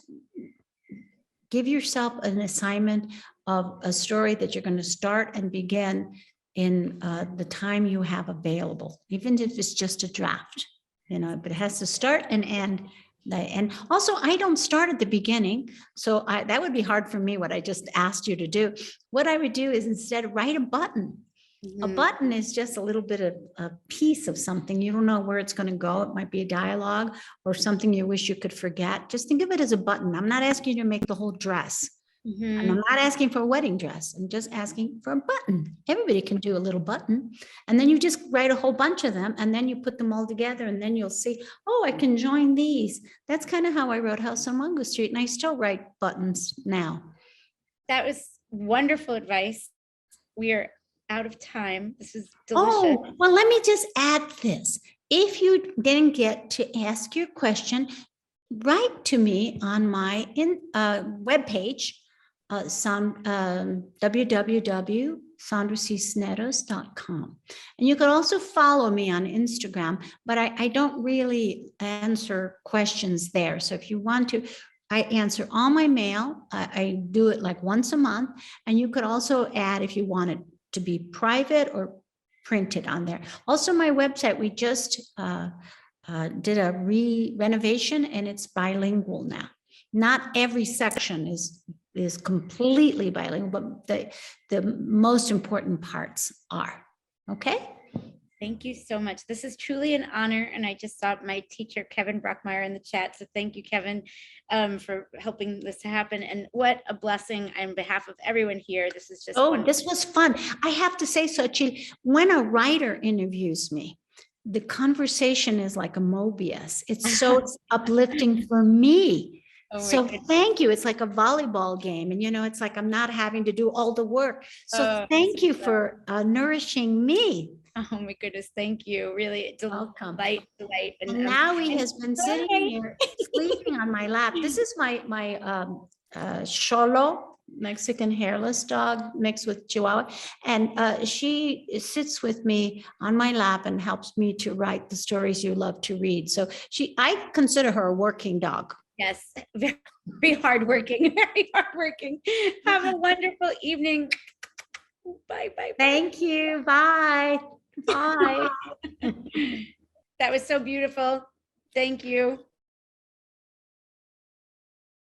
give yourself an assignment of a story that you're going to start and begin in the time you have available, even if it's just a draft, but it has to start and end. And also, I don't start at the beginning, so that would be hard for me, what I just asked you to do. What I would do is instead write a button. A button is just a little bit of a piece of something. You don't know where it's going to go. It might be a dialogue or something you wish you could forget. Just think of it as a button. I'm not asking you to make the whole dress. And I'm not asking for a wedding dress. I'm just asking for a button. Everybody can do a little button. And then you just write a whole bunch of them, and then you put them all together, and then you'll see, oh, I can join these. That's kind of how I wrote House on Mungo Street. And I still write buttons now. That was wonderful advice. We are out of time. This is delicious. Oh, well, let me just add this. If you didn't get to ask your question, write to me on my webpage, www.sandracisneros.com. And you can also follow me on Instagram, but I don't really answer questions there. So if you want to, I answer all my mail. I do it like once a month. And you could also add if you wanted to be private or printed on there. Also, my website, we just did a renovation, and it's bilingual now. Not every section is completely bilingual, but the most important parts are. Okay. Thank you so much. This is truly an honor. And I just saw my teacher, Kevin Brockmeyer, in the chat. So thank you, Kevin, for helping this to happen. And what a blessing on behalf of everyone here. This is just wonderful. This was fun. I have to say, Xochitl, when a writer interviews me, the conversation is like a Mobius. It's so uplifting for me. So thank you. It's like a volleyball game. And, it's like I'm not having to do all the work. So thank you for nourishing me. Oh my goodness, thank you. Really, welcome. Delight. And now he has been sitting here sleeping on my lap. This is my Xolo, Mexican hairless dog mixed with Chihuahua. And she sits with me on my lap and helps me to write the stories you love to read. So I consider her a working dog. Yes, very, very hardworking, very hardworking. Have a wonderful evening. Bye. Thank you. Bye. Bye. That was so beautiful. Thank you.